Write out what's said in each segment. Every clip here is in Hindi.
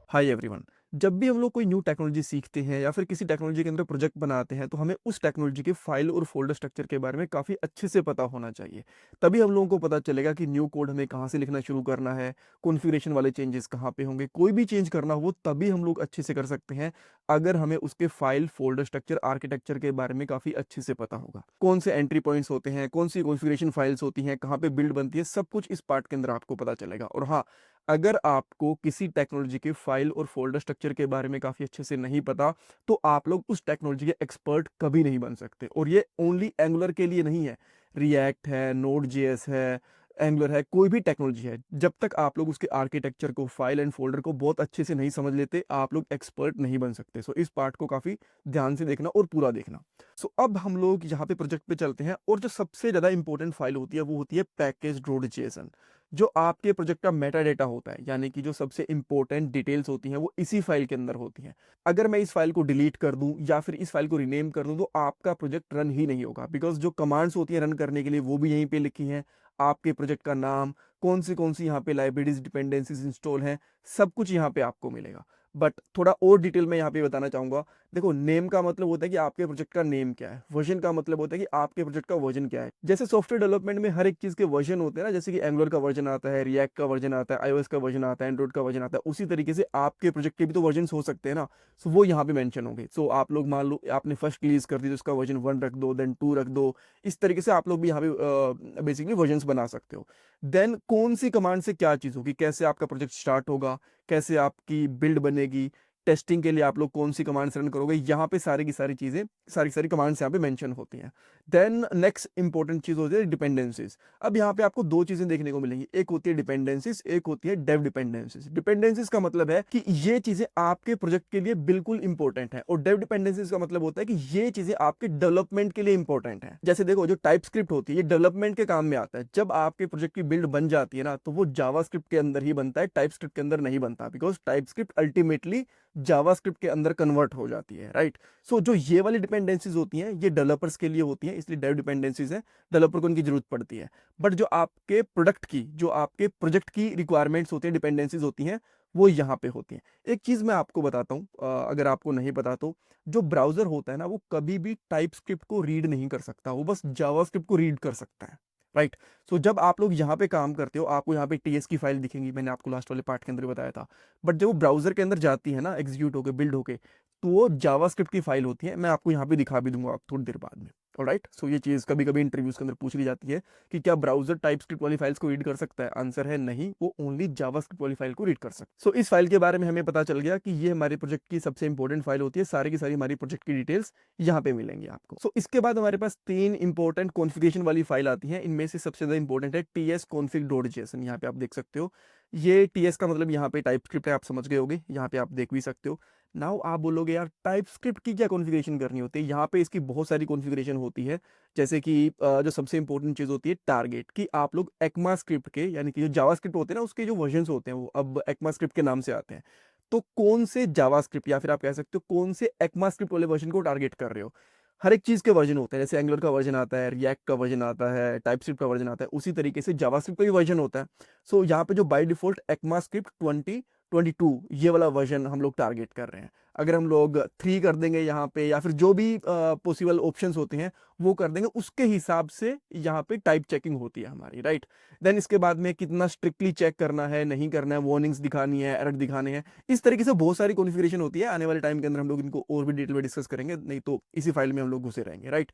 Hi everyone. जब भी हम लोग कोई न्यू टेक्नोलॉजी सीखते हैं या फिर किसी टेक्नोलॉजी के अंदर प्रोजेक्ट बनाते हैं तो हमें उस टेक्नोलॉजी के फाइल और फोल्डर स्ट्रक्चर के बारे में काफ़ी अच्छे से पता होना चाहिए। तभी हम लोगों को पता चलेगा कि न्यू कोड हमें कहाँ से लिखना शुरू करना है, कॉन्फ़िगरेशन वाले चेंजेस कहाँ पे होंगे, कोई भी चेंज करना हो तभी हम लोग अच्छे से कर सकते हैं अगर हमें उसके फाइल फोल्डर स्ट्रक्चर आर्किटेक्चर के बारे में काफ़ी अच्छे से पता होगा। कौन से एंट्री पॉइंट्स होते हैं, कौन सी कॉन्फ़िगरेशन फाइल्स होती हैं, कहाँ पे बिल्ड बनती है, सब कुछ इस पार्ट के अंदर आपको पता चलेगा। और हाँ, अगर आपको किसी टेक्नोलॉजी के फाइल और फोल्डर स्ट्रक्चर के बारे में काफ़ी अच्छे से नहीं पता तो आप लोग उस टेक्नोलॉजी के एक्सपर्ट कभी नहीं बन सकते। और ये ओनली एंगुलर के लिए नहीं है, रिएक्ट है, नोड जेएस है, एंगुलर है, कोई भी टेक्नोलॉजी है, जब तक आप लोग उसके आर्किटेक्चर को, फाइल एंड फोल्डर को बहुत अच्छे से नहीं समझ लेते आप लोग एक्सपर्ट नहीं बन सकते। सो इस पार्ट को काफ़ी ध्यान से देखना और पूरा देखना। सो अब हम लोग यहाँ पे प्रोजेक्ट पे चलते हैं और जो सबसे ज़्यादा इंपॉर्टेंट फाइल होती है वो होती है पैकेज डॉट जेएसएन। जो आपके प्रोजेक्ट का मेटा डेटा होता है, यानी कि जो सबसे इंपॉर्टेंट डिटेल्स होती हैं वो इसी फाइल के अंदर होती हैं। अगर मैं इस फाइल को डिलीट कर दूं या फिर इस फाइल को रीनेम कर दूं तो आपका प्रोजेक्ट रन ही नहीं होगा, बिकॉज जो कमांड्स होती हैं रन करने के लिए वो भी यहीं पे लिखी हैं। आपके प्रोजेक्ट का नाम, कौन सी यहाँ पे लाइब्रेरीज डिपेंडेंसीज इंस्टॉल हैं, सब कुछ यहाँ पे आपको मिलेगा। बट थोड़ा और डिटेल में यहाँ पे बताना चाहूंगा। देखो, नेम का मतलब होता है कि आपके प्रोजेक्ट का नेम क्या है, वर्जन का मतलब होता है कि आपके प्रोजेक्ट का वर्जन क्या है। जैसे सॉफ्टवेयर डेवलपमेंट में हर एक चीज के वर्जन होते हैं ना, जैसे कि एंगुलर का वर्जन आता है, रिएक्ट का वर्जन आता है, आईओएस का वर्जन आता है, एंड्रॉइड का वर्जन आता है, उसी तरीके से आपके प्रोजेक्ट के भी तो वर्जन हो सकते हैं ना। सो वो यहाँ पे मेंशन होंगे। सो आप लोग मान लो आपने फर्स्ट रिलीज कर दी तो उसका वर्जन 1 रख दो, देन 2 रख दो। इस तरीके से आप लोग भी यहाँ पे बेसिकली वर्जन बना सकते हो। देन कौन सी कमांड से क्या चीज होगी, कैसे आपका प्रोजेक्ट स्टार्ट होगा, कैसे आपकी बिल्ड बनेगी, टेस्टिंग के लिए आप लोग कौन सी कमांड्स रन करोगे, यहाँ पे सारी की सारी चीजें, सारी सारी कमांड्स यहाँ पे मेंशन होती हैं। देन नेक्स्ट इंपॉर्टेंट चीज होती है डिपेंडेंसीज। अब यहाँ पे आपको दो चीजें देखने को मिलेंगी, एक होती है डिपेंडेंसीज, एक होती है डेव डिपेंडेंसीज। डिपेंडेंसीज का मतलब है कि ये चीजें आपके प्रोजेक्ट के लिए बिल्कुल इंपॉर्टेंट है, और डेव डिपेंडेंसीज का मतलब होता है कि ये चीजें आपके डेवलपमेंट के लिए इंपॉर्टेंट है। जैसे देखो, जो टाइप स्क्रिप्ट होती है ये डेवलपमेंट के काम में आता है। जब आपके प्रोजेक्ट की बिल्ड बन जाती है ना तो वो जावास्क्रिप्ट के अंदर ही बनता है, टाइप स्क्रिप्ट के अंदर नहीं बनता, because type script ultimately JavaScript के अंदर कन्वर्ट हो जाती है, राइट। सो जो ये वाली डिपेंडेंसीज होती हैं ये डेवलपर्स के लिए होती हैं, इसलिए डेव डिपेंडेंसीज है, डेवलपर को उनकी जरूरत पड़ती है। बट जो आपके प्रोडक्ट की, जो आपके प्रोजेक्ट की रिक्वायरमेंट्स होती हैं, डिपेंडेंसीज होती हैं, वो यहाँ पे होती हैं। एक चीज मैं आपको बताता हूँ, अगर आपको नहीं पता तो, जो ब्राउजर होता है ना वो कभी भी टाइप स्क्रिप्ट को रीड नहीं कर सकता, वो बस जावास्क्रिप्ट को रीड कर सकता है, राइट। सो जब आप लोग यहाँ पे काम करते हो आपको यहाँ पे टीएस की फाइल दिखेंगी, मैंने आपको लास्ट वाले पार्ट के अंदर बताया था। बट जब वो ब्राउजर के अंदर जाती है ना, एग्जीक्यूट होके, बिल्ड होके, तो वो जावास्क्रिप्ट की फाइल होती है। मैं आपको यहाँ पे दिखा भी दूंगा थोड़ी देर बाद में। ऑलराइट, सो ये चीज़ कभी कभी इंटरव्यूज के अंदर पूछ ली जाती है कि क्या ब्राउजर टाइप स्क्रिप्ट वाली फाइल्स को रीड कर सकता है। आंसर है नहीं, वो ओनली जावास्क्रिप्ट वाली फाइल को रीड कर सकता है। सो इस फाइल के बारे में हमें पता चल गया कि ये हमारे प्रोजेक्ट की सबसे इंपॉर्टेंट फाइल होती है, सारी की सारी हमारी प्रोजेक्ट की डिटेल्स यहाँ पे मिलेंगी आपको। सो इसके बाद हमारे पास तीन इंपॉर्टेंट कॉन्फ़िगरेशन वाली फाइल आती है। इनमें से सबसे ज्यादा इंपॉर्टेंट है tsconfig.json। यहाँ पे आप देख सकते हो, ये टीएस का मतलब यहाँ पे टाइप स्क्रिप्ट है, आप समझ गए होगे, यहाँ पे आप देख भी सकते हो। नाउ आप बोलोगे यार टाइप स्क्रिप्ट की क्या कॉन्फ़िगरेशन करनी होती है, यहाँ पे इसकी बहुत सारी कॉन्फ़िगरेशन होती है। जैसे कि जो सबसे इंपॉर्टेंट चीज़ होती है टारगेट, कि आप लोग एक्मा स्क्रिप्ट के, यानी कि जो जावास्क्रिप्ट होते हैं ना उसके जो वर्जन्स होते हैं वो अब एक्मा स्क्रिप्ट के नाम से आते हैं। तो कौन से जावास्क्रिप्ट या फिर आप कह सकते हो कौन से एक्मा स्क्रिप्ट वाले वर्जन को टारगेट कर रहे हो। हर एक चीज़ के वर्जन होते हैं, जैसे एंगुलर का वर्जन आता है, रिएक्ट का वर्जन आता है, टाइप स्क्रिप्ट का वर्जन आता है, उसी तरीके से जावास्क्रिप्ट का भी वर्जन होता है। सो यहाँ पे जो बाय डिफॉल्ट एक्मा स्क्रिप्ट 2022 ये वाला वर्जन हम लोग टारगेट कर रहे हैं। अगर हम लोग 3 कर देंगे यहाँ पे, या फिर जो भी पॉसिबल ऑप्शंस होते हैं वो कर देंगे, उसके हिसाब से यहाँ पे टाइप चेकिंग होती है हमारी, राइट। देन इसके बाद में कितना स्ट्रिक्टली चेक करना है, नहीं करना है, वार्निंग्स दिखानी है, एरर दिखाने हैं, इस तरीके से बहुत सारी कॉन्फ़िगरेशन होती है। आने वाले टाइम के अंदर हम लोग इनको और भी डिटेल में डिस्कस करेंगे, नहीं तो इसी फाइल में हम लोग घुसे रहेंगे, राइट।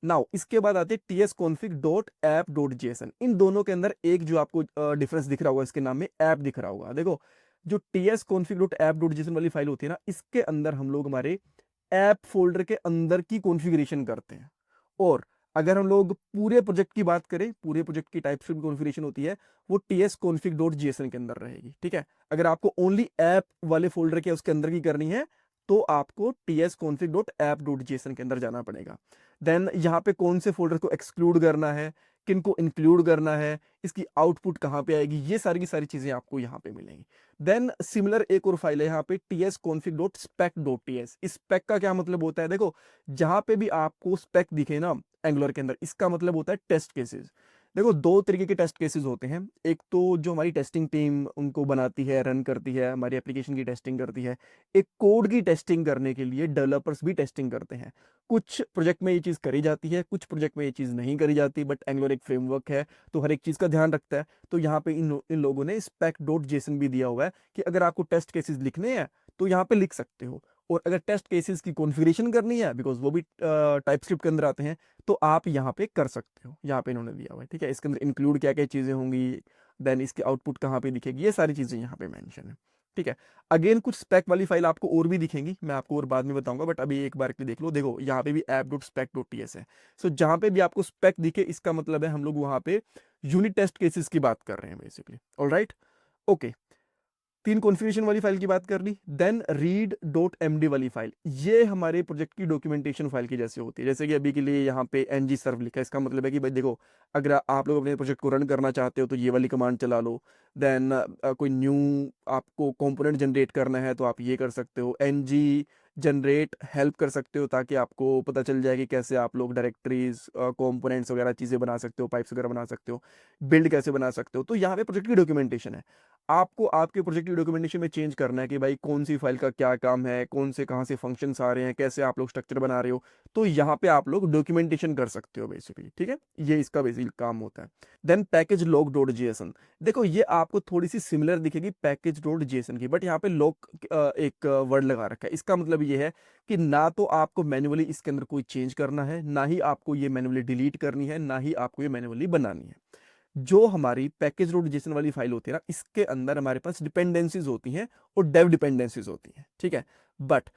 नाउ इसके बाद आते हैं tsconfig.app.json। इन दोनों के अंदर एक जो आपको डिफरेंस दिख रहा होगा, इसके नाम में ऐप दिख रहा होगा। देखो, जो tsconfig.app.json वाली फाइल होती है ना, इसके अंदर हम लोग हमारे ऐप फोल्डर के अंदर की कॉन्फ़िगरेशन करते हैं। और अगर हम लोग पूरे प्रोजेक्ट की बात करें, पूरे प्रोजेक्ट की टाइप स्क्रिप्ट कॉन्फ़िगरेशन होती है वो tsconfig.json के अंदर रहेगी, ठीक है। अगर आपको ओनली ऐप वाले फोल्डर के उसके अंदर की करनी है तो आपको tsconfig.app.json के अंदर जाना पड़ेगा। देन यहाँ पे कौन से फोल्डर को एक्सक्लूड करना है, किन को इंक्लूड करना है, इसकी आउटपुट कहाँ पे आएगी, ये सारी की सारी चीजें आपको यहाँ पे मिलेंगी। देन सिमिलर एक और फाइल है यहाँ पे tsconfig.spec.ts। इस spec का क्या मतलब होता है, देखो जहां पे भी आपको spec दिखे ना एंगुलर के अंदर, इसका मतलब होता है टेस्ट केसेस। देखो 2 तरीके के टेस्ट केसेस होते हैं। एक तो जो हमारी टेस्टिंग टीम उनको बनाती है, रन करती है, हमारी एप्लीकेशन की टेस्टिंग करती है। एक कोड की टेस्टिंग करने के लिए डेवलपर्स भी टेस्टिंग करते हैं। कुछ प्रोजेक्ट में ये चीज़ करी जाती है, कुछ प्रोजेक्ट में ये चीज़ नहीं करी जाती, बट एंगुलर एक फ्रेमवर्क है, तो हर एक चीज़ का ध्यान रखता है। तो यहाँ पे इन लोगों ने spec.json भी दिया हुआ है कि अगर आपको टेस्ट केसेस लिखने हैं, तो यहाँ पे लिख सकते हो। और अगर टेस्ट केसेस की कॉन्फ़िगरेशन करनी है, बिकॉज़ वो भी टाइपस्क्रिप्ट के अंदर आते हैं, तो आप यहाँ पे कर सकते हो। यहाँ पे इन्होंने दिया हुआ है, ठीक है? इसके अंदर इंक्लूड क्या-क्या चीज़ें होंगी, देन इसकी आउटपुट कहाँ पे दिखेगी, ये सारी चीज़ें यहाँ पे मेंशन है, ठीक है? अगेन कुछ स्पेक वाली फाइल आपको और भी दिखेंगी, मैं आपको और बाद में बताऊँगा, बट अभी एक बार के लिए देख लो। देखो यहाँ पे भी app.spec.ts है। सो जहाँ पे भी आपको स्पेक दिखे, इसका मतलब है हम लोग वहाँ पे यूनिट टेस्ट केसेस की बात कर रहे हैं बेसिकली। ऑलराइट? ओके। 3 कॉन्फ़िगरेशन वाली फाइल की बात कर ली। देन read.md वाली फाइल, ये हमारे प्रोजेक्ट की डॉक्यूमेंटेशन फाइल की जैसे होती है। जैसे कि अभी के लिए यहाँ पे ng सर्व लिखा है, इसका मतलब है कि भाई देखो, अगर आप लोग अपने प्रोजेक्ट को रन करना चाहते हो तो ये वाली कमांड चला लो। देन कोई न्यू आपको कंपोनेंट जनरेट करना है तो आप ये कर सकते हो, ng जनरेट हेल्प कर सकते हो, ताकि आपको पता चल जाए कि कैसे आप लोग डायरेक्टरीज, कंपोनेंट्स वगैरह चीज़ें बना सकते हो, पाइप्स वगैरह बना सकते हो, बिल्ड कैसे बना सकते हो। तो यहाँ पे प्रोजेक्ट की डॉक्यूमेंटेशन है। आपको आपके प्रोजेक्ट की डॉक्यूमेंटेशन में चेंज करना है कि भाई कौन सी फाइल का क्या काम है, कौन से कहाँ से फंक्शंस आ रहे हैं, कैसे आप लोग स्ट्रक्चर बना रहे हो, तो यहाँ पे आप लोग डॉक्यूमेंटेशन कर सकते हो बेसिकली, ठीक है? ये इसका बेसिक काम होता है। Then package log dot JSON, देखो ये आपको थोड़ी सी सिमिलर दिखेगी पैकेज डॉट जेएसएन की, बट यहाँ पे लॉग एक वर्ड लगा रखा है। इसका मतलब ये है कि ना तो आपको मैन्युअली इसके अंदर कोई चेंज करना है, ना ही आपको ये मैन्युअली डिलीट करनी है, ना ही आपको ये मैन्युअली बनानी है। जो हमारी पैकेज डॉट जेसन वाली फाइल होती है ना, इसके अंदर हमारे पास डिपेंडेंसीज होती हैं और डेव डिपेंडेंसीज होती हैं, ठीक है? बट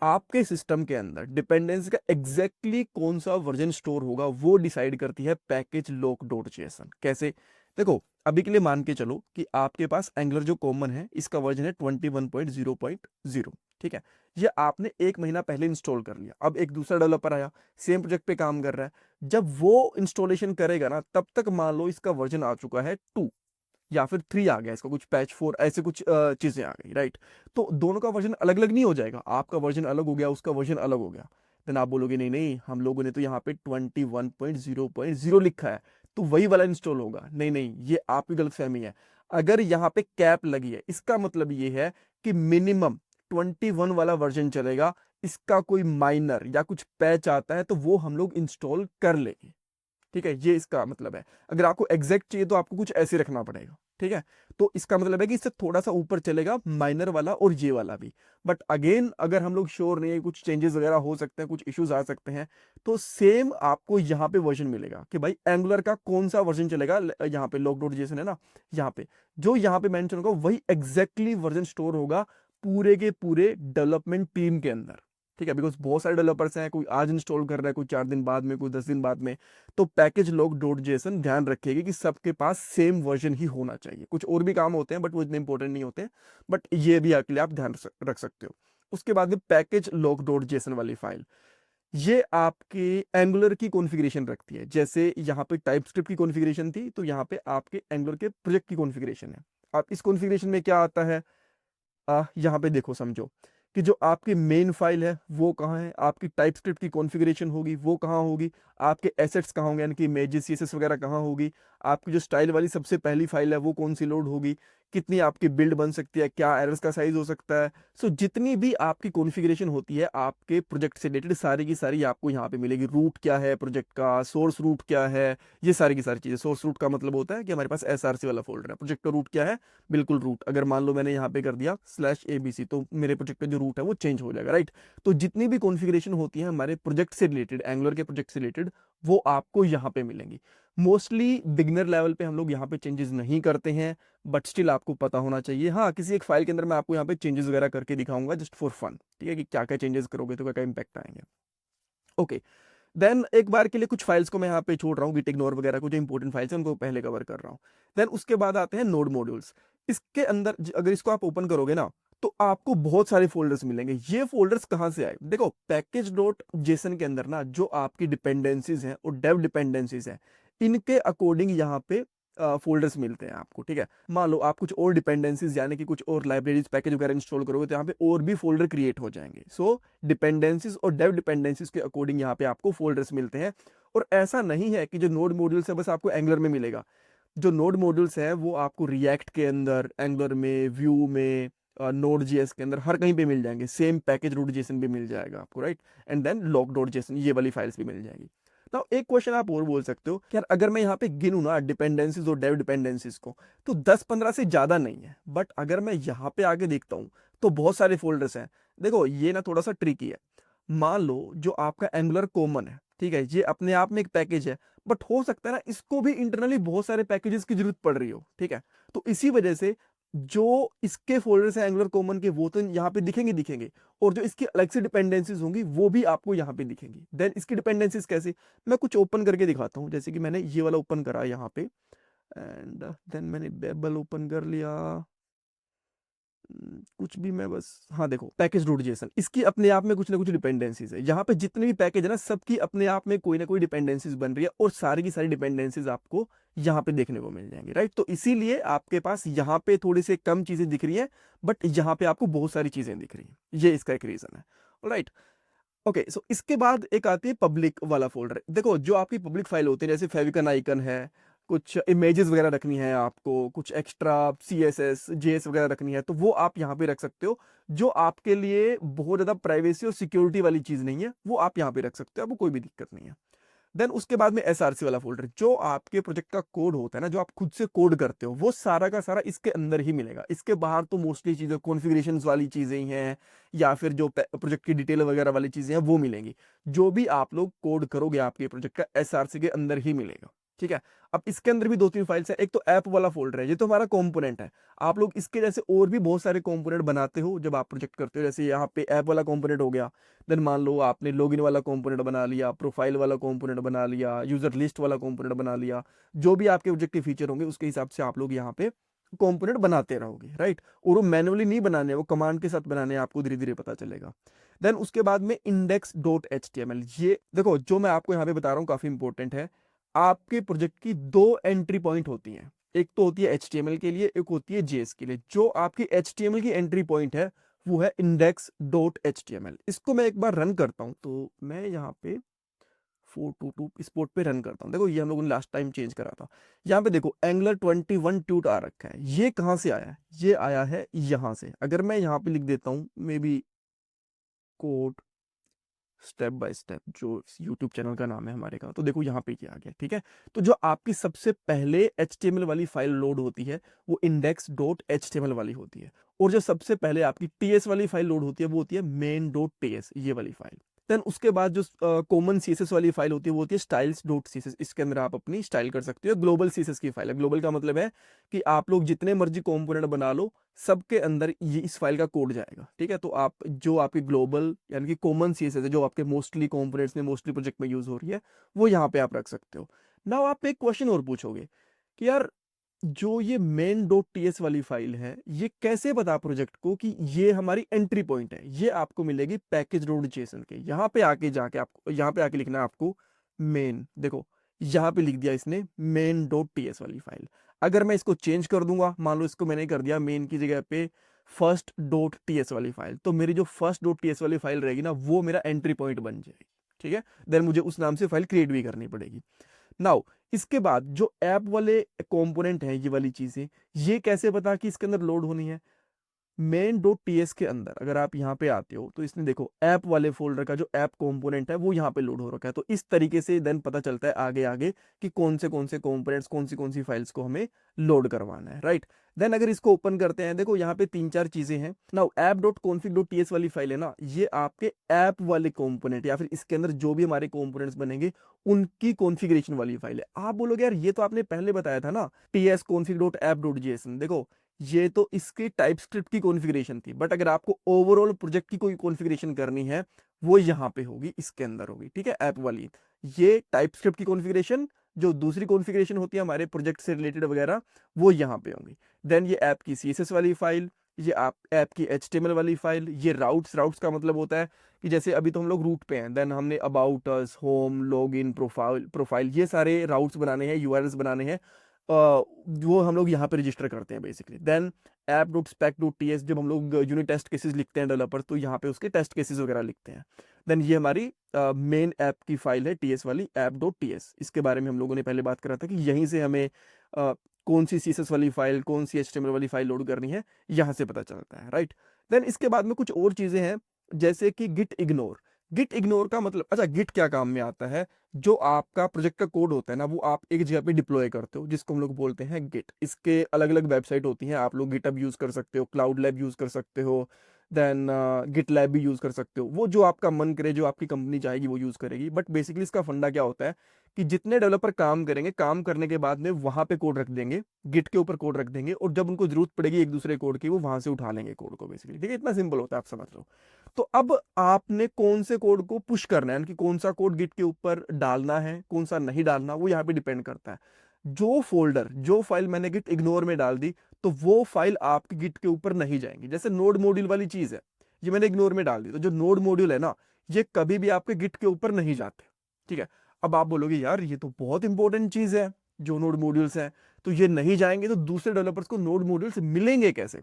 आपके सिस्टम के अंदर डिपेंडेंसी का एग्जैक्टली कौन सा वर्जन स्टोर होगा वो डिसाइड करती है पैकेज लॉक डॉट जेसन। कैसे? देखो अभी के लिए मान के चलो कि आपके पास एंगुलर जो कॉमन है, इसका वर्जन है 21.0.0, ठीक है? ये आपने 1 महीना पहले इंस्टॉल कर लिया। अब एक दूसरा डेवलपर आया, सेम प्रोजेक्ट पे काम कर रहा है, जब वो इंस्टॉलेशन करेगा ना, तब तक मान लो इसका वर्जन आ चुका है 2 या फिर 3 आ गया, इसका कुछ पैच 4 ऐसे कुछ चीजें आ गई, राइट? तो दोनों का वर्जन अलग अलग नहीं हो जाएगा, आपका वर्जन अलग हो गया, उसका वर्जन अलग हो गया। देन आप बोलोगे नहीं नहीं, हम लोगों ने तो यहाँ पे 21.0.0 लिखा है, तो वही वाला इंस्टॉल होगा। नहीं नहीं, ये आपकी गलतफहमी है। अगर यहाँ पे कैप लगी है, इसका मतलब ये है कि मिनिमम 21 वाला वर्जन चलेगा। इसका कोई माइनर या कुछ पैच आता है तो वो हम लोग इंस्टॉल कर लेंगे, ठीक है? ये इसका मतलब है। अगर आपको एग्जैक्ट चाहिए तो आपको कुछ ऐसे रखना पड़ेगा, ठीक है? तो इसका मतलब है कि इससे थोड़ा सा ऊपर चलेगा माइनर वाला और ये वाला भी। बट अगेन अगर हम लोग श्योर नहीं है, कुछ चेंजेस वगैरह हो सकते हैं, कुछ इश्यूज आ सकते हैं, तो सेम आपको यहाँ पे वर्जन मिलेगा कि भाई एंगुलर का कौन सा वर्जन चलेगा। यहाँ पे लॉग डॉट जेसन है ना, यहाँ पे जो यहाँ पे मेंशन होगा वही एग्जैक्टली वर्जन स्टोर होगा पूरे के पूरे डेवलपमेंट टीम के अंदर, ठीक है? बिकॉज बहुत सारे डेवलपर्स हैं, कोई आज इंस्टॉल कर रहा है, कोई 4 दिन बाद में, कोई 10 दिन बाद में। तो पैकेज लॉग डॉट जेसन ध्यान रखिएगा कि सबके पास सेम वर्जन ही होना चाहिए। कुछ और भी काम होते हैं बट वो इतने इंपॉर्टेंट नहीं होते, बट ये भी आपके लिए आप ध्यान रख सकते हो। उसके बाद में पैकेज लॉग डॉट जेसन वाली फाइल, ये आपके एंगुलर की कॉन्फ़िगरेशन रखती है। जैसे यहाँ पे टाइपस्क्रिप्ट की कॉन्फ़िगरेशन थी, तो यहाँ पे आपके एंगुलर के प्रोजेक्ट की कॉन्फ़िगरेशन है। आप इस कॉन्फ़िगरेशन में क्या आता है, यहाँ पे देखो, समझो कि जो आपकी मेन फाइल है वो कहाँ है, आपकी टाइपस्क्रिप्ट की कॉन्फ़िगरेशन होगी वो कहाँ होगी, आपके एसेट्स कहाँ होंगे, यानी कि इमेजेस सीएसएस वगैरह कहाँ होगी, आपकी जो स्टाइल वाली सबसे पहली फाइल है वो कौन सी लोड होगी, कितनी आपकी बिल्ड बन सकती है, क्या एरर्स का साइज हो सकता है। सो जितनी भी आपकी कॉन्फ़िगरेशन होती है आपके प्रोजेक्ट से रिलेटेड, सारी की सारी आपको यहाँ पे मिलेगी। रूट क्या है प्रोजेक्ट का, सोर्स रूट क्या है, ये सारी की सारी चीज़ें। सोर्स रूट का मतलब होता है कि हमारे पास एसआरसी वाला फोल्डर है। प्रोजेक्ट का रूट क्या है, बिल्कुल रूट। अगर मान लो मैंने यहाँ पे कर दिया /abc, तो मेरे प्रोजेक्ट का जो रूट है वो चेंज हो जाएगा, राइट? तो जितनी भी कॉन्फ़िगरेशन होती है हमारे प्रोजेक्ट से रिलेटेड, एंगुलर के प्रोजेक्ट से रिलेटेड, वो आपको यहाँ पे मिलेंगी। मोस्टली बिगिनर लेवल पे हम लोग यहाँ पे चेंजेस नहीं करते हैं, बट स्टिल आपको पता होना चाहिए। हाँ, किसी एक फाइल के अंदर मैं आपको यहाँ पे चेंजेस वगैरह करके दिखाऊंगा जस्ट फॉर फन, ठीक है? कि क्या क्या चेंजेस करोगे तो क्या क्या इंपैक्ट आएंगे। ओके। देन एक बार के लिए कुछ फाइल्स को मैं यहाँ पे छोड़ रहा हूँ, गिट इग्नोर वगैरह को, जो इंपॉर्टेंट फाइल्स हैं उनको पहले कवर कर रहा हूँ। देन उसके बाद आते हैं नोड मॉड्यूल्स। इसके अंदर अगर इसको आप ओपन करोगे ना, तो आपको बहुत सारे फोल्डर्स मिलेंगे। ये फोल्डर्स कहाँ से आए? देखो पैकेज डॉट जेसन के अंदर ना जो आपकी डिपेंडेंसीज हैं और डेव डिपेंडेंसीज हैं, इनके अकॉर्डिंग यहाँ पे फ़ोल्डर्स मिलते हैं आपको, ठीक है? मान लो आप कुछ और डिपेंडेंसीज़ यानी कि कुछ और लाइब्रेरीज़, पैकेज वगैरह इंस्टॉल करोगे तो यहाँ पे और भी फ़ोल्डर क्रिएट हो जाएँगे। सो डिपेंडेंसीज़ और डेव डिपेंडेंसीज़ के अकॉर्डिंग यहाँ पे आपको फ़ोल्डर्स मिलते हैं। और ऐसा नहीं है कि जो नोड मॉड्यूल्स है बस आपको एंगुलर में मिलेगा। जो नोड मॉड्यूल्स हैं वो आपको रिएक्ट के अंदर, एंगुलर में, व्यू में, नोड जेएस के अंदर हर कहीं पे मिल जाएँगे। सेम पैकेज रूट जेसन भी मिल जाएगा आपको, right? And then log dot JSON, ये वाली फाइल्स भी मिल जाएँगी। नाउ एक क्वेश्चन आप और बोल सकते हो कि यार अगर मैं यहाँ पे गिनूँ ना डिपेंडेंसीज और डेव डिपेंडेंसीज को, तो 10-15 से ज़्यादा नहीं है। बट अगर मैं यहाँ पे आगे देखता हूँ तो बहुत सारे फोल्डर्स हैं। देखो ये ना थोड़ा सा ट्रिकी है। मान लो जो आपका एंगुलर कॉमन है, ठीक है, ये अपने आप में एक पैकेज है, बट हो सकता है ना इसको भी इंटरनली बहुत सारे पैकेजेस की जरूरत पड़ रही हो, ठीक है? तो इसी वजह से जो इसके फोल्डर्स हैं एंगुलर कॉमन के, वो तो यहाँ पे दिखेंगे, और जो इसकी अलग से डिपेंडेंसीज होंगी वो भी आपको यहाँ पे दिखेंगी। देन इसकी डिपेंडेंसीज कैसे, मैं कुछ ओपन करके दिखाता हूँ। जैसे कि मैंने ये वाला ओपन करा यहाँ पे, एंड देन मैंने बेबल ओपन कर लिया। कुछ भी मैं बस, हाँ देखो, पैकेज रूट जेसन, इसकी अपने आप में कुछ ना कुछ डिपेंडेंसीज है। यहाँ पे जितने भी पैकेज है ना, सबकी अपने आप में कोई ना कोई डिपेंडेंसीज बन रही है, और सारी की सारी डिपेंडेंसीज आपको यहाँ पे देखने को मिल जाएंगी, राइट? तो इसीलिए आपके पास यहाँ पे थोड़ी सी कम चीजें दिख रही हैं, बट यहाँ पे आपको बहुत सारी चीजें दिख रही हैं। ये इसका एक रीजन है, राइट? ओके, सो इसके बाद एक आती है पब्लिक वाला फोल्डर। देखो जो आपकी पब्लिक फाइल होती है, जैसे फेविकन आइकन है, कुछ इमेजेस वगैरह रखनी है आपको, कुछ एक्स्ट्रा सीएसएस जेएस वगैरह रखनी है, तो वो आप यहाँ पे रख सकते हो। जो आपके लिए बहुत ज़्यादा प्राइवेसी और सिक्योरिटी वाली चीज़ नहीं है, वो आप यहाँ पे रख सकते हो, आपको कोई भी दिक्कत नहीं है। देन उसके बाद में एसआरसी वाला फोल्डर, जो आपके प्रोजेक्ट का कोड होता है ना, जो आप खुद से कोड करते हो, वो सारा का सारा इसके अंदर ही मिलेगा। इसके बाहर तो मोस्टली चीज़ें कॉन्फ़िगरेशन वाली चीज़ें ही हैं, या फिर जो प्रोजेक्ट की डिटेल वगैरह वाली चीज़ें हैं वो मिलेंगी। जो भी आप लोग कोड करोगे आपके प्रोजेक्ट का, एसआरसी के अंदर ही मिलेगा, ठीक है? अब इसके अंदर भी 2-3 फाइल्स है। एक तो ऐप वाला फोल्डर है, ये तो हमारा कंपोनेंट है। आप लोग इसके जैसे और भी बहुत सारे कंपोनेंट बनाते हो जब आप प्रोजेक्ट करते हो। जैसे यहाँ पे ऐप वाला कंपोनेंट हो गया, देन मान लो आपने लॉगिन वाला कंपोनेंट बना लिया, प्रोफाइल वाला कंपोनेंट बना लिया, यूजर लिस्ट वाला कंपोनेंट बना लिया। जो भी आपके प्रोजेक्ट के फीचर होंगे उसके हिसाब से आप लोग यहाँ पे कंपोनेंट बनाते रहोगे, राइट? और वो मैनुअली नहीं बनाने, वो कमांड के साथ बनाने, आपको धीरे धीरे पता चलेगा। देन उसके बाद में index dot H T M L, ये देखो जो मैं आपको यहाँ पे बता रहा हूँ काफी इंपॉर्टेंट है। आपके प्रोजेक्ट की दो एंट्री पॉइंट होती हैं, एक तो होती है HTML के लिए, एक होती है JS के लिए। जो आपकी HTML की एंट्री पॉइंट है वो है index.html। इसको मैं एक बार रन करता हूं, तो मैं यहाँ पे 422 इस पोर्ट पे रन करता हूं। देखो ये हम लोगों ने लास्ट टाइम चेंज करा था। यहाँ पे देखो एंगुलर 21 ट्यूट आ रखा है। ये कहाँ से आया है? ये आया है यहाँ से। अगर मैं यहाँ पे लिख देता हूँ may be code step by step, जो YouTube चैनल का नाम है हमारे का, तो देखो यहाँ पे क्या आ गया, ठीक है? तो जो आपकी सबसे पहले HTML वाली फाइल लोड होती है वो index.html वाली होती है, और जो सबसे पहले आपकी TS वाली फाइल लोड होती है वो होती है main.ts, ये वाली फाइल। देन उसके बाद जो कॉमन CSS वाली फाइल होती है वो होती है styles.css। इसके अंदर आप अपनी स्टाइल कर सकते हो। ग्लोबल CSS की फाइल है। ग्लोबल का मतलब है कि आप लोग जितने मर्जी कंपोनेंट बना लो, सबके अंदर ये इस फाइल का कोड जाएगा, ठीक है? तो आप जो आपकी ग्लोबल यानी कि कॉमन सीएसएस है, जो आपके मोस्टली कंपोनेंट्स में, मोस्टली प्रोजेक्ट में यूज हो रही है, वो यहाँ पे आप रख सकते हो। नाउ आप एक क्वेश्चन और पूछोगे कि यार जो ये main.ts वाली फाइल है, ये कैसे बता प्रोजेक्ट को कि ये हमारी एंट्री पॉइंट है? ये आपको मिलेगी पैकेज डॉट जेसन के। यहाँ पे आके जाके आपको, यहाँ पे आके लिखना है आपको मेन। देखो यहाँ पे लिख दिया इसने main.ts वाली फाइल। अगर मैं इसको चेंज कर दूंगा, मान लो इसको मैंने कर दिया मेन की जगह पे first.ts वाली फाइल, तो मेरी जो first.ts वाली फाइल रहेगी ना, वो मेरा एंट्री पॉइंट बन जाएगी, ठीक है? देन मुझे उस नाम से फाइल क्रिएट भी करनी पड़ेगी। नाउ इसके बाद जो ऐप वाले कंपोनेंट हैं, ये वाली चीजें, ये कैसे पता कि इसके अंदर लोड होनी है? main.ts के अंदर अगर आप यहाँ पे आते हो तो इसने देखो ऐप वाले फोल्डर का जो ऐप कंपोनेंट है वो यहाँ पे लोड हो रखा है। तो इस तरीके से देन पता चलता है आगे आगे कि कौन से कंपोनेंट्स, कौन सी फाइल्स को हमें लोड करवाना है, राइट? देन अगर इसको ओपन करते हैं, देखो यहाँ पे 3-4 चीजें हैं। नाउ app.config.ts वाली फाइल है ना, ये आपके ऐप वाले कंपोनेंट या फिर इसके अंदर जो भी हमारे कंपोनेंट्स बनेंगे उनकी कॉन्फ़िगरेशन वाली फाइल है। आप बोलोगे यार ये तो आपने पहले बताया था ना, ts-config.app.json। देखो ये तो इसकी टाइपस्क्रिप्ट की कॉन्फ़िगरेशन थी, बट अगर आपको ओवरऑल प्रोजेक्ट की कोई कॉन्फ़िगरेशन करनी है, वो यहाँ पे होगी, इसके अंदर होगी, ठीक है? ऐप वाली ये टाइपस्क्रिप्ट की कॉन्फ़िगरेशन, जो दूसरी कॉन्फ़िगरेशन होती है हमारे प्रोजेक्ट से रिलेटेड वगैरह, वो यहाँ पे होंगी। देन ये ऐप की CSS वाली फाइल, ये आप ऐप की HTML वाली फाइल, ये राउट्स का मतलब होता है कि जैसे अभी तो हम लोग रूट पे हैं, देन हमने about us, home, login, profile, ये सारे राउट्स बनाने हैं, URLs बनाने हैं। वो हम लोग यहाँ पे रजिस्टर करते हैं बेसिकली। देन app.spec.ts, जब हम लोग यूनिट टेस्ट केसेस लिखते हैं डेवलपर, तो यहाँ पे उसके टेस्ट केसेस वगैरह लिखते हैं। देन ये हमारी मेन ऐप की फाइल है टीएस वाली, app.ts। इसके बारे में हम लोगों ने पहले बात करा था कि यहीं से हमें कौन सी सीएसएस वाली फाइल, कौन सी एचटीएमएल वाली फाइल लोड करनी है, यहाँ से पता चलता है, राइट। देन इसके बाद में कुछ और चीजें हैं, जैसे कि गिट इग्नोर। गिट इग्नोर का मतलब, अच्छा गिट क्या काम में आता है, जो आपका प्रोजेक्ट का कोड होता है ना, वो आप एक जगह पे डिप्लॉय करते हो, जिसको हम लोग बोलते हैं गिट। इसके अलग अलग वेबसाइट होती हैं, आप लोग गिटहब यूज कर सकते हो, क्लाउड लैब यूज कर सकते हो, देन गिट लैब भी यूज कर सकते हो। वो जो आपका मन करे, जो आपकी कंपनी चाहेगी वो यूज करेगी। बट बेसिकली इसका फंडा क्या होता है कि जितने डेवलपर काम करेंगे, काम करने के बाद में वहां पे कोड रख देंगे, गिट के ऊपर कोड रख देंगे, और जब उनको जरूरत पड़ेगी एक दूसरे कोड की, वो वहां से उठा लेंगे कोड को बेसिकली, ठीक है। इतना सिंपल होता है, आप समझ लो। तो अब आपने कौन से कोड को पुश करना है, यानी कि कौन सा कोड गिट के ऊपर डालना है, कौन सा नहीं डालना, वो यहाँ पे डिपेंड करता है। जो फोल्डर, जो फाइल मैंने गिट इग्नोर में डाल दी, तो वो फाइल आपकी गिट के ऊपर नहीं जाएंगी। जैसे नोड मॉड्यूल वाली चीज है, ये मैंने इग्नोर में डाल दी, तो जो नोड मॉड्यूल है ना, ये कभी भी आपके गिट के ऊपर नहीं जाते, ठीक है। अब आप बोलोगे यार ये तो बहुत इंपॉर्टेंट चीज है, जो नोड मॉड्यूल्स हैं, तो ये नहीं जाएंगे तो दूसरे डेवलपर्स को नोड मॉड्यूल्स मिलेंगे कैसे?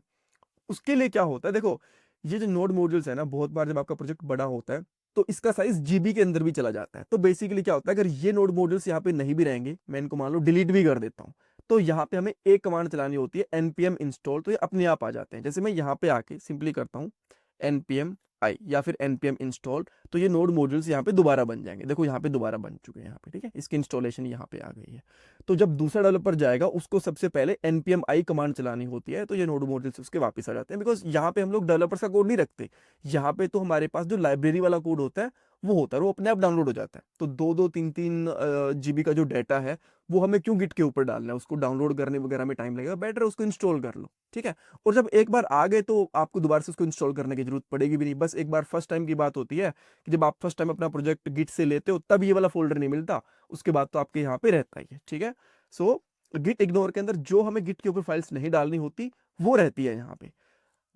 उसके लिए क्या होता है, देखो, ये जो नोड मॉड्यूल्स है ना, बहुत बार जब आपका प्रोजेक्ट बड़ा होता है, तो इसका साइज जीबी के अंदर भी चला जाता है। तो बेसिकली क्या होता है, अगर ये नोड मॉड्यूल्स यहाँ पे नहीं भी रहेंगे, मैं इनको मान लो डिलीट भी कर देता हूँ, तो यहाँ पे हमें एक कमांड चलानी होती है npm install, तो ये अपने आप आ जाते हैं। जैसे मैं यहाँ पे आके सिंपली करता हूँ npm i या फिर npm install, तो ये नोड मॉड्यूल्स यहाँ पे दोबारा बन जाएंगे। देखो यहाँ पे दोबारा बन चुके हैं यहाँ पे, ठीक है, इसकी इंस्टॉलेशन यहाँ पे आ गई है। तो जब दूसरा डेवलपर जाएगा, उसको सबसे पहले npm i कमांड चलानी होती है, तो ये नोड मॉड्यूल्स उसके वापस आ जाते हैं। बिकॉज यहाँ पे हम लोग डेवलपर्स का कोड नहीं रखते, यहाँ पे तो हमारे पास जो लाइब्रेरी वाला कोड होता है वो होता है, वो अपने आप डाउनलोड हो जाता है। तो 2-3 जीबी का जो डाटा है, वो हमें क्यों गिट के ऊपर डालना है, उसको डाउनलोड करने वगैरह में टाइम लगेगा, बेटर है उसको इंस्टॉल कर लो, ठीक है। और जब एक बार आ गए, तो आपको दोबारा से उसको इंस्टॉल करने की जरूरत पड़ेगी भी नहीं। बस एक बार फर्स्ट टाइम की बात होती है कि जब आप फर्स्ट टाइम अपना प्रोजेक्ट गिट से लेते हो, तब ये वाला फोल्डर नहीं मिलता, उसके बाद तो आपके यहाँ पे रहता ही है, ठीक है। सो गिट इग्नोर के अंदर जो हमें गिट के ऊपर फाइल्स नहीं डालनी होती, वो रहती है यहाँ पे।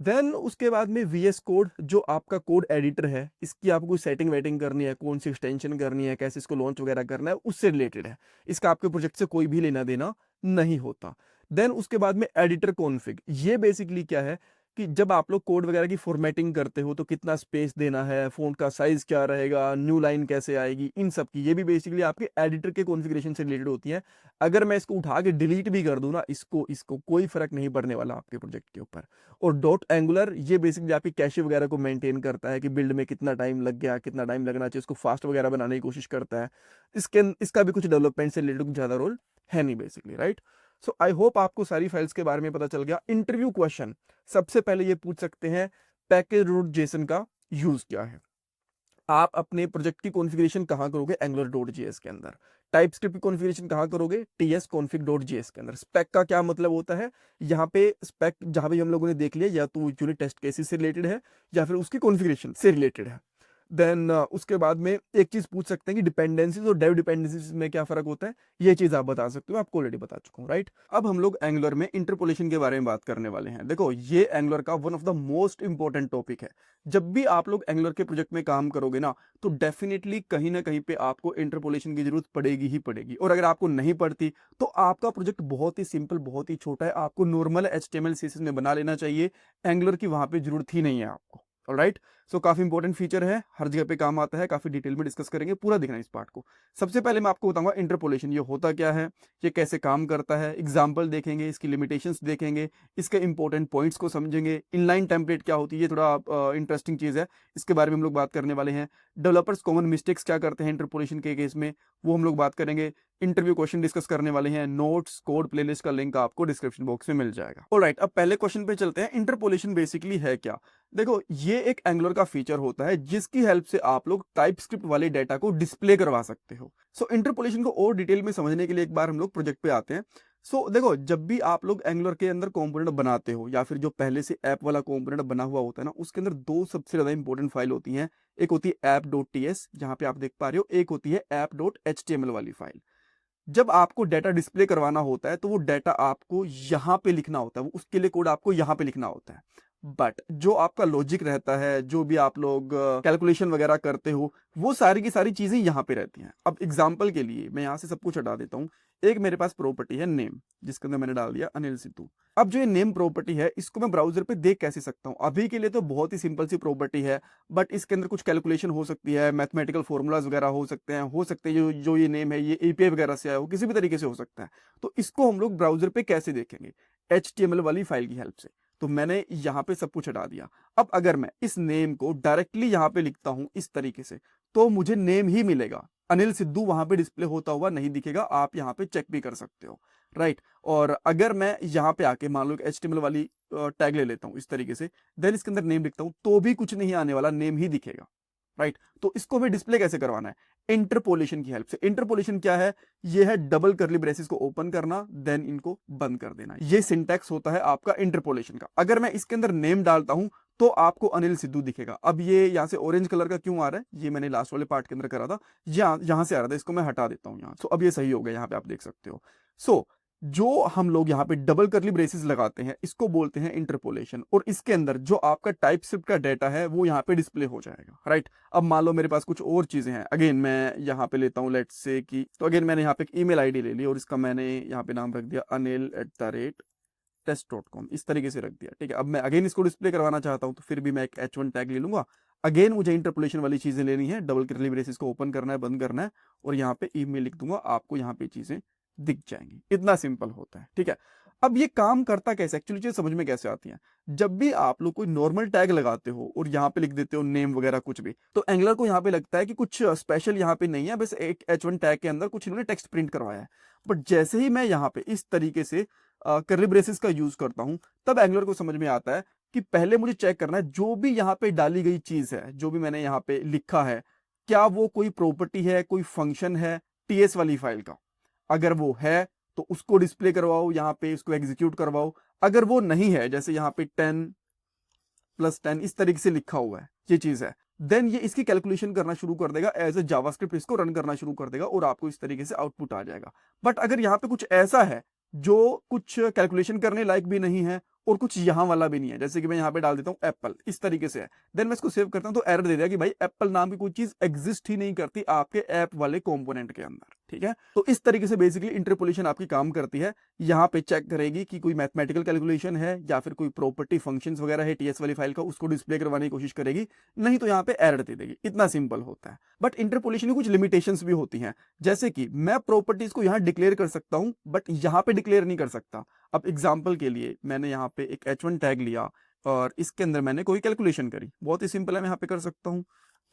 देन उसके बाद में VS कोड, जो आपका कोड एडिटर है, इसकी आपको कोई सेटिंग वेटिंग करनी है, कौन सी एक्सटेंशन करनी है, कैसे इसको लॉन्च वगैरह करना है, उससे रिलेटेड है। इसका आपके प्रोजेक्ट से कोई भी लेना देना नहीं होता। देन उसके बाद में एडिटर कॉन्फ़िग, ये बेसिकली क्या है कि जब आप लोग कोड वगैरह की फॉर्मेटिंग करते हो, तो कितना स्पेस देना है, फ़ॉन्ट का साइज क्या रहेगा, न्यू लाइन कैसे आएगी, इन सब की, ये भी बेसिकली आपके एडिटर के कॉन्फ़िगरेशन से रिलेटेड होती है। अगर मैं इसको उठा के डिलीट भी कर दूं ना, इसको इसको कोई फर्क नहीं पड़ने वाला आपके प्रोजेक्ट के ऊपर। और डॉट एंगुलर, ये बेसिकली आपकी कैशे वगैरह को मेंटेन करता है कि बिल्ड में कितना टाइम लग गया, कितना टाइम लगना चाहिए, उसको फास्ट वगैरह बनाने की कोशिश करता है। इसका भी कुछ डेवलपमेंट से रिलेटेड कुछ ज़्यादा रोल है नहीं basically, right. So I hope आपको सारी फाइल्स के बारे में पता चल गया। इंटरव्यू क्वेश्चन सबसे पहले ये पूछ सकते हैं, पैकेज डॉट जेसन का यूज क्या है, आप अपने प्रोजेक्ट की कॉन्फ़िगरेशन कहाँ करोगे, एंगुलर.js के अंदर। टाइप स्क्रिप्ट की कॉन्फ़िगरेशन कहाँ करोगे, tsconfig.js के अंदर। स्पेक का क्या मतलब होता है, यहाँ पे स्पेक जहाँ भी हम लोगों ने देख लिया, या तो यूनिट टेस्ट केसेस से रिलेटेड है, या फिर उसकी कॉन्फ़िगरेशन से रिलेटेड है। देन उसके बाद में एक चीज पूछ सकते हैं कि डिपेंडेंसीज और डेव डिपेंडेंसीज में क्या फर्क होता है, ये चीज आप बता सकते हो, आपको ऑलरेडी बता चुका हूँ, राइट। अब हम लोग एंगुलर में इंटरपोलेशन के बारे में बात करने वाले हैं। देखो, ये एंगुलर का one of the most important topic है। जब भी आप लोग एंगुलर के प्रोजेक्ट में काम करोगे ना, तो डेफिनेटली कहीं ना कहीं पे आपको इंटरपोलेशन की जरूरत पड़ेगी ही पड़ेगी। और अगर आपको नहीं पड़ती, तो आपका प्रोजेक्ट बहुत ही सिंपल, बहुत ही छोटा है, आपको नॉर्मल HTML CSS में बना लेना चाहिए। एंगुलर की वहां पे जरूरत ही नहीं है आपको, ऑलराइट। सो काफी इंपॉर्टेंट फीचर है, हर जगह पे काम आता है, काफी डिटेल में डिस्कस करेंगे, पूरा देखना इस पार्ट को। सबसे पहले मैं आपको बताऊंगा इंटरपोलेशन ये होता क्या है, ये कैसे काम करता है, एग्जांपल देखेंगे, इसकी लिमिटेशंस देखेंगे, इसके इंपॉर्टेंट पॉइंट्स को समझेंगे। इनलाइन टेम्पलेट क्या होती है, ये थोड़ा इंटरेस्टिंग चीज है, इसके बारे में हम लोग बात करने वाले हैं। डेवलपर्स कॉमन मिस्टेक्स क्या करते हैं इंटरपोलेशन के केस में, वो हम लोग बात करेंगे। इंटरव्यू क्वेश्चन डिस्कस करने वाले हैं, नोट्स, कोड, प्लेलिस्ट का लिंक आपको डिस्क्रिप्शन बॉक्स में मिल जाएगा। ऑलराइट, अब पहले क्वेश्चन पे चलते हैं। इंटरपोलेशन बेसिकली है क्या? देखो, ये एक एंगुलर का फीचर होता है, जिसकी हेल्प से आप लोग टाइपस्क्रिप्ट वाले डेटा को डिस्प्ले करवा सकते हो। सो इंटरपोलेशन को और डिटेल में समझने के लिए एक बार हम लोग प्रोजेक्ट पे आते हैं। सो देखो, जब भी आप लोग एंगुलर के अंदर कंपोनेंट बनाते हो, या फिर जो पहले से ऐप वाला कंपोनेंट बना हुआ होता है ना, उसके अंदर दो सबसे ज्यादा इंपॉर्टेंट फाइल होती हैं। एक होती है app.ts, जहां पे आप देख पा रहे हो, एक होती है app.html वाली फाइल। जब आपको डाटा डिस्प्ले करवाना होता है, तो वो डाटा आपको यहाँ पे लिखना होता है, उसके लिए कोड आपको यहाँ पे लिखना होता है। बट जो आपका लॉजिक रहता है, जो भी आप लोग कैलकुलेशन वगैरह करते हो, वो सारी की सारी चीजें यहाँ पे रहती हैं। अब एग्जाम्पल के लिए मैं यहाँ से सब कुछ हटा देता हूँ। एक मेरे पास प्रॉपर्टी है नेम, जिसके अंदर मैंने डाल दिया अनिल सिद्धू। अब जो ये नेम प्रॉपर्टी है, इसको मैं ब्राउजर पे देख कैसे सकता हूँ? अभी के लिए तो बहुत ही सिंपल सी प्रॉपर्टी है, बट इसके अंदर कुछ कैलकुलेशन हो सकती है, मैथमेटिकल फॉर्मूलाज वगैरह हो सकते हैं जो ये नेम है ये एपीआई वगैरह से आया हो, किसी भी तरीके से हो सकता है। तो इसको हम लोग ब्राउजर पे कैसे देखेंगे? HTML वाली फाइल की हेल्प से। तो मैंने यहाँ पे सब कुछ हटा दिया। अब अगर मैं इस नेम को डायरेक्टली यहाँ पे लिखता हूं इस तरीके से, तो मुझे नेम ही मिलेगा, अनिल सिद्धू वहां पे डिस्प्ले होता हुआ नहीं दिखेगा। आप यहाँ पे चेक भी कर सकते हो, राइट। और अगर मैं यहाँ पे आके मान लो HTML वाली टैग ले लेता हूँ इस तरीके से, देन इसके अंदर नेम लिखता हूँ, तो भी कुछ नहीं आने वाला, नेम ही दिखेगा, राइट। तो इसको हमें डिस्प्ले कैसे करवाना है? इंटरपोलेशन की हेल्प से। इंटरपोलेशन क्या है? ये है डबल करली ब्रेसेस को ओपन करना, देन इनको बंद कर देना। ये सिंटैक्स होता है आपका इंटरपोलेशन का। अगर मैं इसके अंदर नेम डालता हूं तो आपको अनिल सिद्धू दिखेगा। अब ये यहां से ऑरेंज कलर का क्यों आ रहा है? ये मैंने लास्ट वाले पार्ट के अंदर करा था, यहां से आ रहा था, इसको मैं हटा देता हूं यहां। सो अब ये सही हो गया, यहां पे आप देख सकते हो। सो जो हम लोग यहाँ पे डबल करली ब्रेसेस लगाते हैं, इसको बोलते हैं इंटरपोलेशन। और इसके अंदर जो आपका टाइप स्क्रिप्ट का डेटा है वो यहाँ पे डिस्प्ले हो जाएगा, राइट। अब मान लो मेरे पास कुछ और चीजें हैं, अगेन मैं यहाँ पे लेता हूँ लेट्स से कि, तो अगेन मैंने यहाँ पे एक ईमेल आईडी ले ली और इसका मैंने यहाँ पे नाम रख दिया anil@test.com, इस तरीके से रख दिया, ठीक है। अब मैं अगेन इसको डिस्प्ले करवाना चाहता हूँ, तो फिर भी मैं एक H1 टैग ले लूंगा। अगेन मुझे इंटरपोलेशन वाली चीजें लेनी है, डबल करली ब्रेसेस को ओपन करना है, बंद करना है, और यहाँ पे ईमेल लिख दूंगा, आपको यहाँ पे चीजें दिख जाएंगी। इतना सिंपल होता है, ठीक है। अब ये काम करता कैसे, एक्चुअली चीज समझ में कैसे आती है? जब भी आप लोग कोई नॉर्मल टैग लगाते हो और यहाँ पे लिख देते हो नेम वगैरह कुछ भी, तो एंगुलर को यहाँ पे लगता है कि कुछ स्पेशल यहाँ पे नहीं है, बस एक H1 टैग के अंदर कुछ इन्होंने टेक्स्ट प्रिंट करवाया है। बट जैसे ही मैं यहाँ पे इस तरीके से करली ब्रेसेस का यूज करता हूँ, तब एंगुलर को समझ में आता है कि पहले मुझे चेक करना है जो भी यहाँ पे डाली गई चीज है, जो भी मैंने यहाँ पे लिखा है, क्या वो कोई प्रॉपर्टी है, कोई फंक्शन है TS वाली फाइल का। अगर वो है तो उसको डिस्प्ले करवाओ, यहाँ पे उसको एग्जीक्यूट करवाओ। अगर वो नहीं है, जैसे यहाँ पे 10+10 इस तरीके से लिखा हुआ है, ये चीज है, देन ये इसकी कैलकुलेशन करना शुरू कर देगा, एज ए जावास्क्रिप्ट इसको रन करना शुरू कर देगा और आपको इस तरीके से आउटपुट आ जाएगा। बट अगर यहाँ पे कुछ ऐसा है जो कुछ कैलकुलेशन करने लायक भी नहीं है और कुछ यहाँ वाला भी नहीं है, जैसे कि मैं यहाँ पे डाल देता हूँ एप्पल, इस तरीके से है, देन मैं इसको सेव करता हूँ, तो एरर दे दिया कि भाई एप्पल नाम की कोई चीज एग्जिस्ट ही नहीं करती आपके ऐप वाले कंपोनेंट के अंदर, ठीक है। तो इस तरीके से बेसिकली इंटरपोलेशन आपकी काम करती है। यहाँ पे चेक करेगी कि कोई मैथमेटिकल कैलकुलेशन है या फिर कोई प्रॉपर्टी फंक्शंस वगैरह है TS वाली फाइल का, उसको डिस्प्ले करवाने की कोशिश करेगी, नहीं तो यहाँ पे एरर दे देगी। इतना सिंपल होता है। बट इंटरपोलेशन की कुछ लिमिटेशंस भी होती हैं, जैसे कि मैं प्रॉपर्टीज को यहाँ डिक्लेयर कर सकता हूँ बट यहाँ पे डिक्लेयर नहीं कर सकता। अब एग्जाम्पल के लिए मैंने यहाँ पे एक H1 टैग लिया और इसके अंदर मैंने कोई कैलकुलेशन करी, बहुत ही सिंपल है, मैं यहाँ पे कर सकता हूँ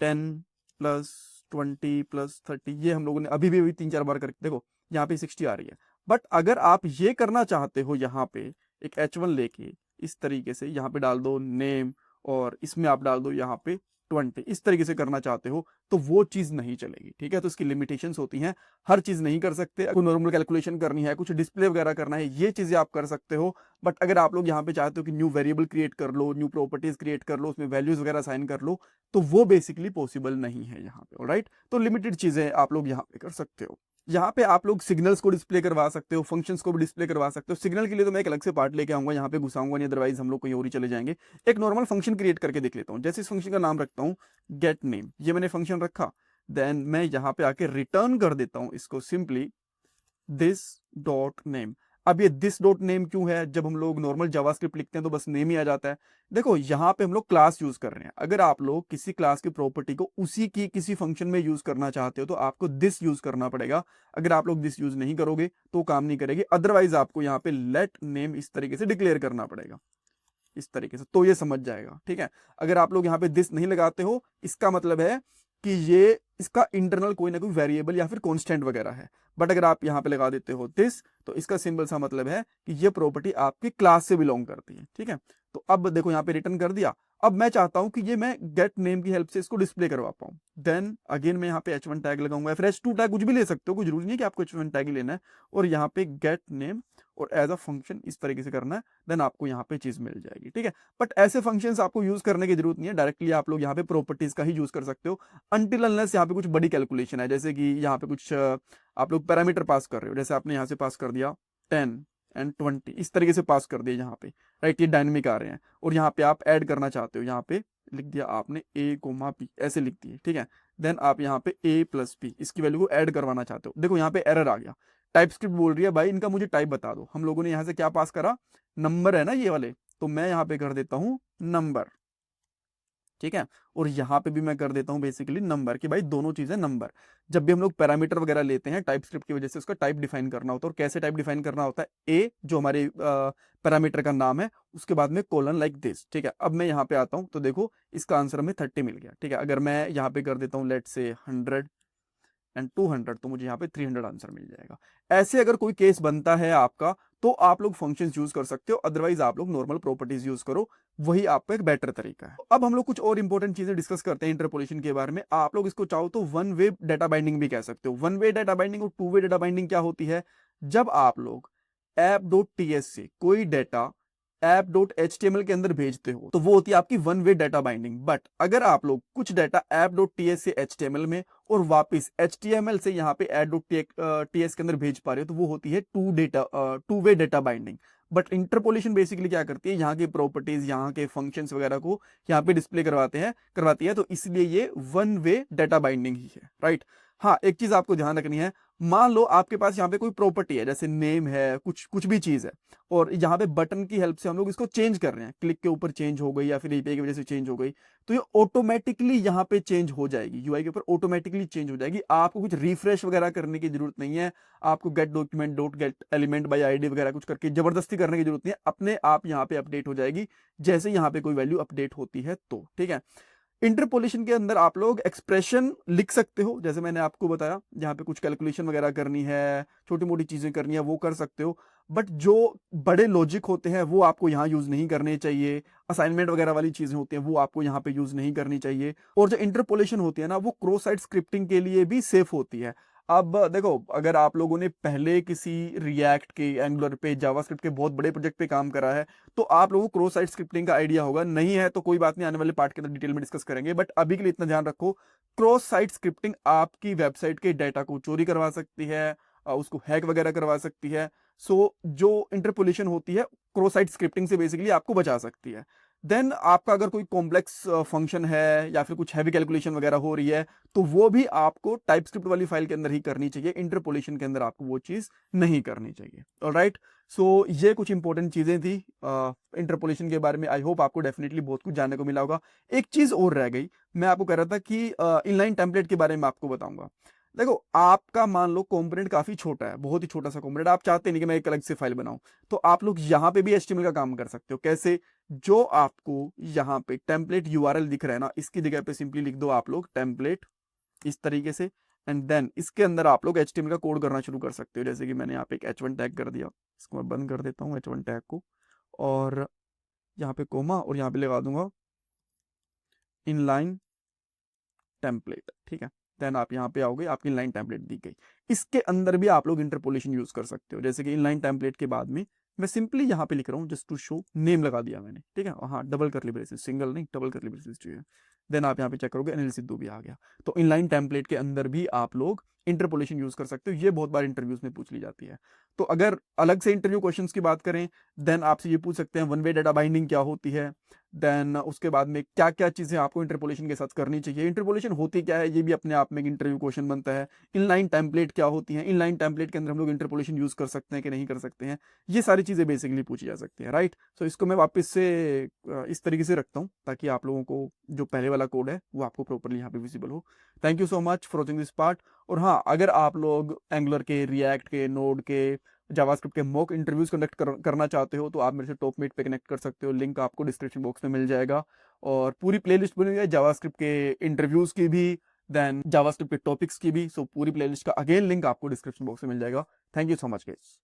10+20+30, ये हम लोगों ने अभी भी 3-4 बार करके देखो, यहाँ पे 60 आ रही है। बट अगर आप ये करना चाहते हो, यहाँ पे एक H1 लेके इस तरीके से यहाँ पे डाल दो नेम और इसमें आप डाल दो यहाँ पे 20, इस तरीके से करना चाहते हो, तो वो चीज नहीं चलेगी, ठीक है। तो इसकी लिमिटेशंस होती हैं, हर चीज नहीं कर सकते। अगर नॉर्मल कैलकुलेशन करनी है, कुछ डिस्प्ले वगैरह करना है, ये चीजें आप कर सकते हो। बट अगर आप लोग यहाँ पे चाहते हो कि न्यू वेरिएबल क्रिएट कर लो, न्यू प्रॉपर्टीज क्रिएट कर लो, उसमें वैल्यूज वगैरह साइन कर लो, तो वो बेसिकली पॉसिबल नहीं है यहाँ पे, ऑलराइट। तो लिमिटेड चीजें आप लोग यहाँ पे कर सकते हो। यहाँ पे आप लोग सिग्नल्स को डिस्प्ले करवा सकते हो, फंक्शंस को भी डिस्प्ले करवा सकते हो। सिग्नल के लिए तो मैं एक अलग से पार्ट लेके आऊंगा, यहाँ पे घुसाऊंगा नहीं, अदरवाइज हम लोग कहीं और ही चले जाएंगे। एक नॉर्मल फंक्शन क्रिएट करके देख लेता हूँ। जैसे इस फंक्शन का नाम रखता हूँ गेट नेम, ये मैंने फंक्शन रखा, देन मैं यहाँ पे आके रिटर्न कर देता हूँ इसको सिंपली दिस डॉट नेम। अब ये दिस डॉट नेम क्यों है? जब हम लोग नॉर्मल जावास्क्रिप्ट लिखते हैं तो बस नेम ही आ जाता है। देखो यहाँ पे हम लोग क्लास यूज कर रहे हैं, अगर आप लोग किसी क्लास की प्रॉपर्टी को उसी की किसी फंक्शन में यूज करना चाहते हो तो आपको दिस यूज करना पड़ेगा। अगर आप लोग दिस यूज नहीं करोगे तो काम नहीं करेगी, अदरवाइज आपको यहाँ पे लेट नेम इस तरीके से डिक्लेयर करना पड़ेगा, इस तरीके से, तो ये समझ जाएगा, ठीक है। अगर आप लोग यहाँ पे दिस नहीं लगाते हो, इसका मतलब है कि ये इसका इंटरनल कोई ना कोई वेरिएबल या फिर कांस्टेंट वगैरह है। बट अगर आप यहाँ पे लगा देते हो दिस, तो इसका सिंपल सा मतलब है कि ये प्रॉपर्टी आपकी क्लास से बिलोंग करती है, ठीक है। तो अब देखो यहाँ पे रिटर्न कर दिया। अब मैं चाहता हूं कि ये मैं गेट नेम की हेल्प से इसको डिस्प्ले करवा पाऊं, देन अगेन मैं यहाँ पे H1 टैग लगाऊंगा, फिर H2 टैग कुछ भी ले सकते हो, कोई जरूरी नहीं है कि आपको H1 टैग ही लेना है। और यहाँ पे गेट नेम और एज अ फंक्शन इस तरीके से करना है, देन आपको यहाँ पे चीज मिल जाएगी, ठीक है। बट ऐसे फंक्शंस आपको यूज करने की जरूरत नहीं है, डायरेक्टली आप लोग यहाँ पे प्रॉपर्टीज का ही यूज कर सकते हो, अनटिल अनलेस यहाँ पे कुछ बड़ी कैलकुलेशन है, जैसे कि यहाँ पे कुछ आप लोग पैरामीटर पास कर रहे हो, जैसे आपने यहाँ से पास कर दिया 10, एंड 20 इस तरीके से पास कर दिया यहाँ पे, राइट। ये डायनेमिक आ रहे हैं और यहाँ पे आप ऐड करना चाहते हो, यहाँ पे लिख दिया आपने a कोमा p ऐसे लिख दिए, ठीक है। देन आप यहाँ पे a प्लस p इसकी वैल्यू को ऐड करवाना चाहते हो। देखो यहाँ पे एरर आ गया, टाइप स्क्रिप्ट बोल रही है भाई इनका मुझे टाइप बता दो। हम लोगों ने यहाँ से क्या पास करा, नंबर है ना ये वाले, तो मैं यहाँ पे कर देता हूँ नंबर, ठीक है। और यहाँ पे भी मैं कर देता हूँ बेसिकली नंबर, कि भाई दोनों चीजें नंबर। जब भी हम लोग पैरामीटर वगैरह लेते हैं टाइप स्क्रिप्ट की वजह से उसका टाइप डिफाइन करना होता है, और कैसे टाइप डिफाइन करना होता है, ए जो हमारे पैरामीटर का नाम है, उसके बाद में कोलन लाइक दिस, ठीक है। अब मैं यहाँ पे आता हूँ तो देखो इसका आंसर हमें 30 मिल गया, ठीक है। अगर मैं यहाँ पे कर देता हूँ लेट से 100 एंड 200 तो मुझे यहाँ पे 300 आंसर मिल जाएगा। ऐसे अगर कोई केस बनता है आपका तो आप लोग फंक्शंस यूज कर सकते हो, अदरवाइज आप लोग नॉर्मल प्रॉपर्टीज यूज करो, वही आपका एक बेटर तरीका है। अब हम लोग कुछ और इंपॉर्टेंट चीजें डिस्कस करते हैं इंटरपोलेशन के बारे में। आप लोग इसको चाहो तो वन वे डाटा बाइंडिंग भी कह सकते हो। वन वे डाटा बाइंडिंग और टू वे डाटा बाइंडिंग क्या होती है, जब आप लोग app.ts से कोई डाटा app.html के अंदर भेजते हो तो वो होती है आपकी one way data binding. But अगर आप लोग कुछ डाटा app.ts से html में और वापस html से यहाँ पे add.ts के अंदर भेज पा रहे हो तो वो होती है two way data binding. But interpolation basically क्या करती है, यहाँ के प्रॉपर्टीज, यहाँ के फंक्शंस वगैरह को यहाँ पे डिस्प्ले करवाती है, तो इसलिए ये वन वे डाटा बाइंडिंग ही है, राइट। हाँ, एक चीज आपको ध्यान रखनी है, मान लो आपके पास यहाँ पे कोई प्रॉपर्टी है, जैसे नेम है, कुछ कुछ भी चीज है, और यहाँ पे बटन की हेल्प से हम लोग इसको चेंज कर रहे हैं, क्लिक के ऊपर चेंज हो गई या फिर एपीआई की वजह से चेंज हो गई, तो ये ऑटोमेटिकली यहाँ पे चेंज हो जाएगी, यूआई के ऊपर ऑटोमेटिकली चेंज हो जाएगी। आपको कुछ रिफ्रेश वगैरह करने की जरूरत नहीं है, आपको gate document dot gate element by ID वगैरह कुछ करके जबरदस्ती करने की जरूरत नहीं है, अपने आप यहाँ पे अपडेट हो जाएगी जैसे यहाँ पे कोई वैल्यू अपडेट होती है तो, ठीक है। इंटरपोलेशन के अंदर आप लोग एक्सप्रेशन लिख सकते हो, जैसे मैंने आपको बताया, जहां पे कुछ कैलकुलेशन वगैरह करनी है, छोटी मोटी चीजें करनी है, वो कर सकते हो। बट जो बड़े लॉजिक होते हैं वो आपको यहाँ यूज नहीं करने चाहिए, असाइनमेंट वगैरह वाली चीजें होती हैं वो आपको यहाँ पे यूज नहीं करनी चाहिए। और जो इंटरपोलेशन होती है ना, वो क्रॉस साइट स्क्रिप्टिंग के लिए भी सेफ होती है। अब देखो, अगर आप लोगों ने पहले किसी रिएक्ट के, एंगुलर पे, जावास्क्रिप्ट के बहुत बड़े प्रोजेक्ट पे काम करा है तो आप लोगों को क्रॉस साइट स्क्रिप्टिंग का आइडिया होगा। नहीं है तो कोई बात नहीं, आने वाले पार्ट के अंदर डिटेल में डिस्कस करेंगे। बट अभी के लिए इतना ध्यान रखो, क्रॉस साइट स्क्रिप्टिंग आपकी वेबसाइट के डाटा को चोरी करवा सकती है, उसको हैक वगैरह करवा सकती है। सो जो इंटरपोलेशन होती है क्रॉस साइट स्क्रिप्टिंग से बेसिकली आपको बचा सकती है। देन आपका अगर कोई कॉम्प्लेक्स फंक्शन है या फिर कुछ हैवी कैलकुलेशन वगैरह हो रही है तो वो भी आपको टाइपस्क्रिप्ट वाली फाइल के अंदर ही करनी चाहिए, इंटरपोलेशन के अंदर आपको वो चीज नहीं करनी चाहिए। ऑलराइट, सो ये कुछ इंपॉर्टेंट चीजें थी इंटरपोलेशन के बारे में। आई होप आपको डेफिनेटली बहुत कुछ जानने को मिला होगा। एक चीज और रह गई, मैं आपको कह रहा था कि इनलाइन टेम्पलेट के बारे में आपको बताऊंगा। देखो, आपका मान लो कंपोनेंट काफी छोटा है, बहुत ही छोटा सा कंपोनेंट, आप चाहते नहीं कि मैं एक अलग से फाइल बनाऊं, तो आप लोग यहाँ पे भी HTML का काम कर सकते हो। कैसे, जो आपको यहाँ पे टेम्पलेट यूआरएल दिख रहा है ना, इसकी जगह पे सिंपली लिख दो आप लोग टेम्पलेट इस तरीके से, एंड देन इसके अंदर आप लोग HTML का कोड करना शुरू कर सकते हो। जैसे कि मैंने यहाँ पे एक H1 टैग कर दिया, इसको मैं बंद कर देता हूँ H1 टैग को, और यहाँ पे कोमा, और यहाँ पे लगा दूंगा इनलाइन टेम्पलेट, ठीक है। देन आप यहाँ पे आओगे, आपकी इनलाइन टेम्पलेट दी गई। इसके अंदर भी आप लोग इंटरपोलेशन यूज कर सकते हो। जैसे कि इनलाइन टेम्पलेट के बाद में मैं सिंपली यहाँ पे लिख रहा हूँ जस्ट टू शो, नेम लगा दिया मैंने, ठीक है। हाँ, डबल करली ब्रेसेस, सिंगल नहीं, डबल करली ब्रेसेस चाहिए। देन आप यहाँ पे चेक करोगे अनिल सिद्धू भी आ गया। तो इनलाइन टेम्पलेट के अंदर भी आप लोग इंटरपोलेशन यूज कर सकते हो। ये बहुत बार इंटरव्यूज में पूछ ली जाती है। तो अगर अलग से इंटरव्यू क्वेश्चंस की बात करें, देन आपसे ये पूछ सकते हैं वन वे डाटा बाइंडिंग क्या होती है, देन उसके बाद में क्या क्या चीजें आपको इंटरपोलेशन के साथ करनी चाहिए, इंटरपोलेशन होती क्या है, ये भी अपने आप में एक इंटरव्यू क्वेश्चन बनता है। इनलाइन टेम्पलेट क्या होती है, इनलाइन टेम्पलेट के अंदर हम लोग इंटरपोलेशन यूज कर सकते हैं कि नहीं कर सकते हैं, ये सारी चीजें बेसिकली पूछी जा सकती है, राइट। सो इसको मैं वापस से इस तरीके से रखता हूँ ताकि आप लोगों को जो पहले वाला कोड है वो आपको प्रॉपरली यहाँ पे विजिबल हो। Thank you so much for watching this part. और हाँ, अगर आप लोग एंगुलर के, रिएक्ट के, नोड के, जावास्क्रिप्ट के मॉक इंटरव्यूज कंडक्ट करना चाहते हो तो आप मेरे से टॉप मीट पे कनेक्ट कर सकते हो, लिंक आपको डिस्क्रिप्शन बॉक्स में मिल जाएगा। और पूरी प्लेलिस्ट बनी हुई है जावास्क्रिप्ट के इंटरव्यूज की भी, देन जावास्क्रिप्ट के टॉपिक्स की भी। सो पूरी प्लेलिस्ट का अगेन लिंक आपको डिस्क्रिप्शन बॉक्स में मिल जाएगा। Thank you so much guys.